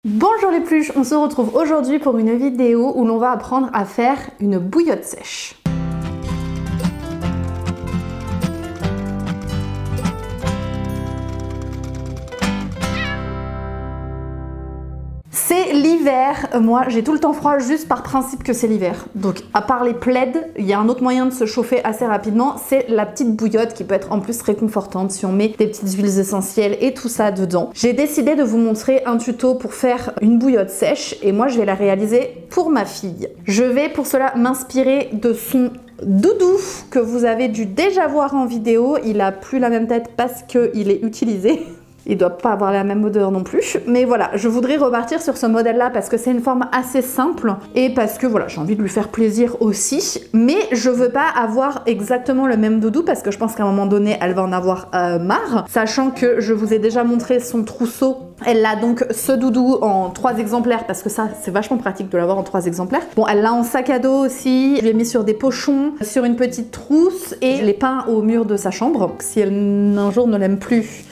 Bonjour les pluches, on se retrouve aujourd'hui pour une vidéo où l'on va apprendre à faire une bouillotte sèche. C'est l'hiver, moi j'ai tout le temps froid juste par principe que c'est l'hiver. Donc à part les plaids, il y a un autre moyen de se chauffer assez rapidement, c'est la petite bouillotte qui peut être en plus réconfortante si on met des petites huiles essentielles et tout ça dedans. J'ai décidé de vous montrer un tuto pour faire une bouillotte sèche et moi je vais la réaliser pour ma fille. Je vais pour cela m'inspirer de son doudou que vous avez dû déjà voir en vidéo. Il a plus la même tête parce qu'il est utilisé. Il doit pas avoir la même odeur non plus. Mais voilà, je voudrais repartir sur ce modèle-là parce que c'est une forme assez simple et parce que voilà, j'ai envie de lui faire plaisir aussi. Mais je veux pas avoir exactement le même doudou parce que je pense qu'à un moment donné, elle va en avoir marre. Sachant que je vous ai déjà montré son trousseau. Elle a donc ce doudou en 3 exemplaires parce que ça, c'est vachement pratique de l'avoir en 3 exemplaires. Bon, elle l'a en sac à dos aussi. Je l'ai mis sur des pochons, sur une petite trousse et je l'ai peint au mur de sa chambre. Si elle un jour ne l'aime plus,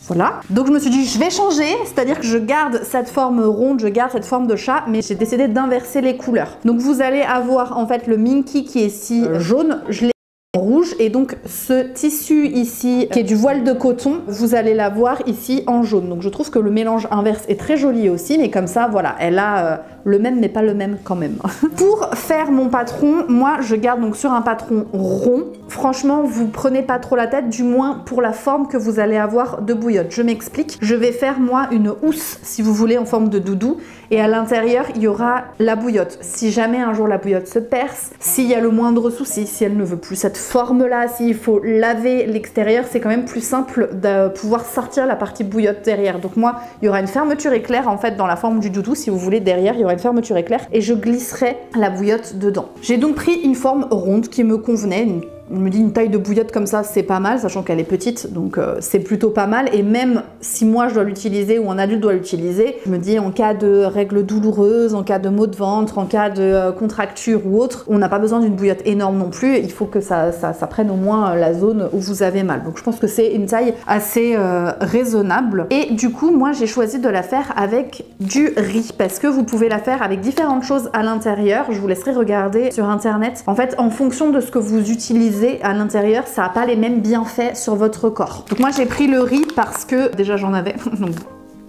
voilà, donc je me suis dit je vais changer, c'est-à-dire que je garde cette forme ronde, je garde cette forme de chat, mais j'ai décidé d'inverser les couleurs. Donc vous allez avoir en fait le Minky qui est ici jaune, je l'ai en rouge, et donc ce tissu ici qui est du voile de coton, vous allez l'avoir ici en jaune. Donc je trouve que le mélange inverse est très joli aussi, mais comme ça voilà, elle a le même mais pas le même quand même. Pour faire mon patron, moi je garde donc sur un patron rond. Franchement, vous prenez pas trop la tête, du moins pour la forme que vous allez avoir de bouillotte. Je m'explique, je vais faire moi une housse, si vous voulez, en forme de doudou, et à l'intérieur il y aura la bouillotte. Si jamais un jour la bouillotte se perce, s'il y a le moindre souci, si elle ne veut plus cette forme là, s'il faut laver l'extérieur, c'est quand même plus simple de pouvoir sortir la partie bouillotte derrière. Donc moi, il y aura une fermeture éclair en fait dans la forme du doudou, si vous voulez, derrière il y aura une fermeture éclair et je glisserai la bouillotte dedans. J'ai donc pris une forme ronde qui me convenait, je me dis une taille de bouillotte comme ça c'est pas mal, sachant qu'elle est petite, donc c'est plutôt pas mal. Et même si moi je dois l'utiliser ou un adulte doit l'utiliser, je me dis en cas de règles douloureuses, en cas de maux de ventre, en cas de contracture ou autre, on n'a pas besoin d'une bouillotte énorme non plus, il faut que ça prenne au moins la zone où vous avez mal. Donc je pense que c'est une taille assez raisonnable. Et du coup moi j'ai choisi de la faire avec du riz, parce que vous pouvez la faire avec différentes choses à l'intérieur. Je vous laisserai regarder sur internet. En fait, en fonction de ce que vous utilisez à l'intérieur, ça n'a pas les mêmes bienfaits sur votre corps. Donc moi j'ai pris le riz parce que déjà j'en avais.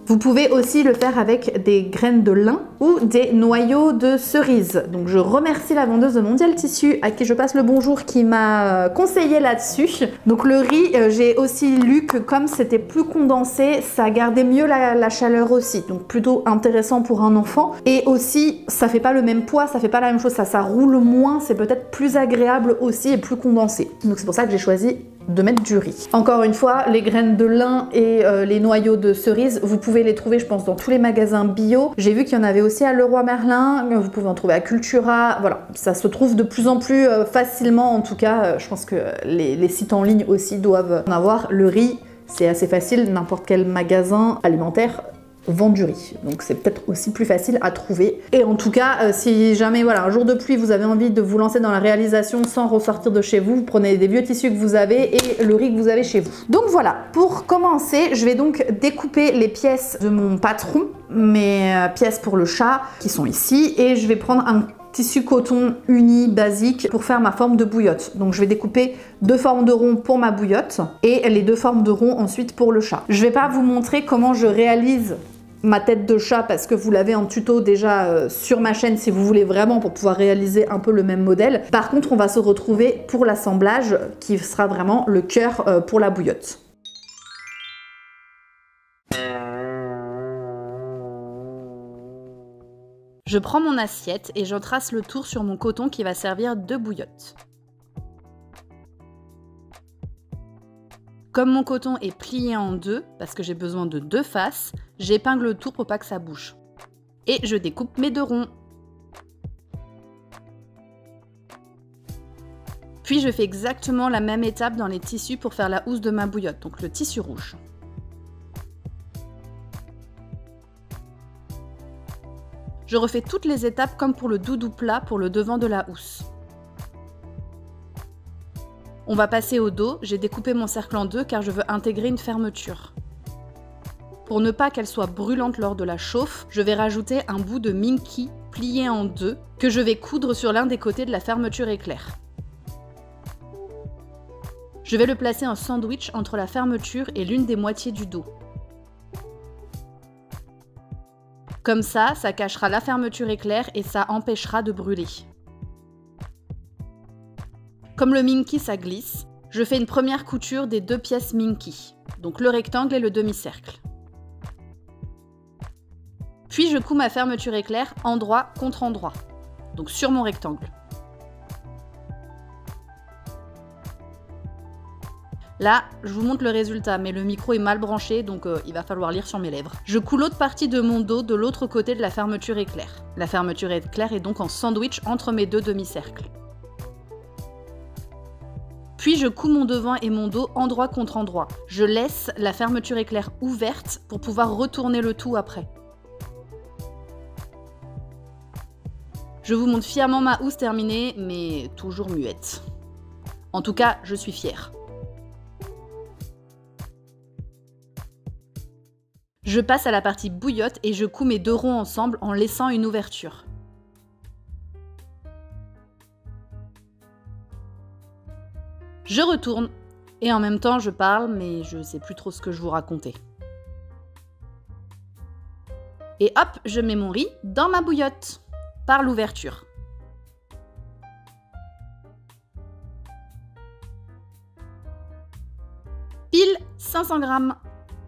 Vous pouvez aussi le faire avec des graines de lin ou des noyaux de cerise. Donc je remercie la vendeuse de Mondial Tissu à qui je passe le bonjour qui m'a conseillé là-dessus. Donc le riz, j'ai aussi lu que comme c'était plus condensé, ça gardait mieux la chaleur aussi. Donc plutôt intéressant pour un enfant. Et aussi, ça fait pas le même poids, ça fait pas la même chose, ça roule moins, c'est peut-être plus agréable aussi et plus condensé. Donc c'est pour ça que j'ai choisi de mettre du riz. Encore une fois, les graines de lin et les noyaux de cerise, vous pouvez les trouver je pense dans tous les magasins bio. J'ai vu qu'il y en avait aussi à Leroy Merlin, vous pouvez en trouver à Cultura, voilà, ça se trouve de plus en plus facilement en tout cas. Je pense que les sites en ligne aussi doivent en avoir. Le riz, c'est assez facile, n'importe quel magasin alimentaire vend du riz, donc c'est peut-être aussi plus facile à trouver. Et en tout cas, si jamais voilà un jour de pluie vous avez envie de vous lancer dans la réalisation sans ressortir de chez vous, vous prenez des vieux tissus que vous avez et le riz que vous avez chez vous. Donc voilà, pour commencer, je vais donc découper les pièces de mon patron, mes pièces pour le chat qui sont ici, et je vais prendre un tissu coton uni basique pour faire ma forme de bouillotte. Donc je vais découper 2 formes de rond pour ma bouillotte et les 2 formes de rond ensuite pour le chat. Je vais pas vous montrer comment je réalise ma tête de chat parce que vous l'avez en tuto déjà sur ma chaîne si vous voulez vraiment pour pouvoir réaliser un peu le même modèle. Par contre, on va se retrouver pour l'assemblage qui sera vraiment le cœur pour la bouillotte. Je prends mon assiette et je trace le tour sur mon coton qui va servir de bouillotte. Comme mon coton est plié en 2, parce que j'ai besoin de 2 faces, j'épingle le tour pour pas que ça bouge. Et je découpe mes 2 ronds. Puis je fais exactement la même étape dans les tissus pour faire la housse de ma bouillotte, donc le tissu rouge. Je refais toutes les étapes comme pour le doudou plat pour le devant de la housse. On va passer au dos, j'ai découpé mon cercle en 2 car je veux intégrer une fermeture. Pour ne pas qu'elle soit brûlante lors de la chauffe, je vais rajouter un bout de Minky plié en deux que je vais coudre sur l'un des côtés de la fermeture éclair. Je vais le placer en sandwich entre la fermeture et l'une des moitiés du dos. Comme ça cachera la fermeture éclair et ça empêchera de brûler. Comme le Minky ça glisse, je fais une première couture des 2 pièces Minky, donc le rectangle et le demi-cercle. Puis je couds ma fermeture éclair endroit contre endroit, donc sur mon rectangle. Là, je vous montre le résultat, mais le micro est mal branché, donc il va falloir lire sur mes lèvres. Je couds l'autre partie de mon dos de l'autre côté de la fermeture éclair. La fermeture éclair est donc en sandwich entre mes 2 demi-cercles. Puis je couds mon devant et mon dos endroit contre endroit. Je laisse la fermeture éclair ouverte pour pouvoir retourner le tout après. Je vous montre fièrement ma housse terminée, mais toujours muette. En tout cas, je suis fière. Je passe à la partie bouillotte et je couds mes 2 ronds ensemble en laissant une ouverture. Je retourne et en même temps je parle, mais je sais plus trop ce que je vous racontais. Et hop, je mets mon riz dans ma bouillotte par l'ouverture. Pile 500 g.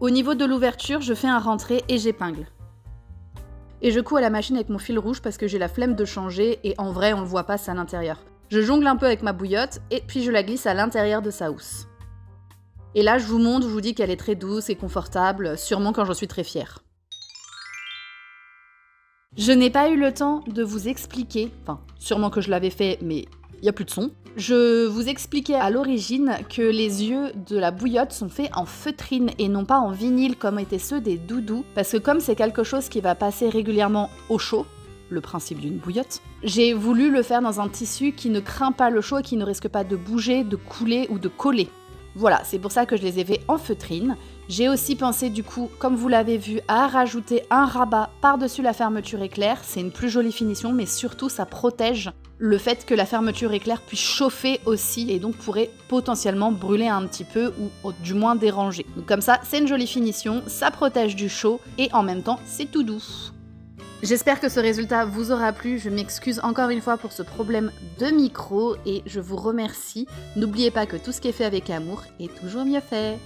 Au niveau de l'ouverture, je fais un rentré et j'épingle. Et je couds à la machine avec mon fil rouge parce que j'ai la flemme de changer et en vrai on le voit pas, c'est à l'intérieur. Je jongle un peu avec ma bouillotte et puis je la glisse à l'intérieur de sa housse. Et là je vous montre, je vous dis qu'elle est très douce et confortable, sûrement quand j'en suis très fière. Je n'ai pas eu le temps de vous expliquer, enfin sûrement que je l'avais fait mais il n'y a plus de son. Je vous expliquais à l'origine que les yeux de la bouillotte sont faits en feutrine et non pas en vinyle comme étaient ceux des doudous, parce que comme c'est quelque chose qui va passer régulièrement au chaud, le principe d'une bouillotte, j'ai voulu le faire dans un tissu qui ne craint pas le chaud et qui ne risque pas de bouger, de couler ou de coller. Voilà, c'est pour ça que je les ai fait en feutrine. J'ai aussi pensé du coup, comme vous l'avez vu, à rajouter un rabat par-dessus la fermeture éclair. C'est une plus jolie finition, mais surtout ça protège le fait que la fermeture éclair puisse chauffer aussi et donc pourrait potentiellement brûler un petit peu ou du moins déranger. Donc comme ça, c'est une jolie finition, ça protège du chaud et en même temps, c'est tout doux. J'espère que ce résultat vous aura plu, je m'excuse encore une fois pour ce problème de micro et je vous remercie. N'oubliez pas que tout ce qui est fait avec amour est toujours mieux fait.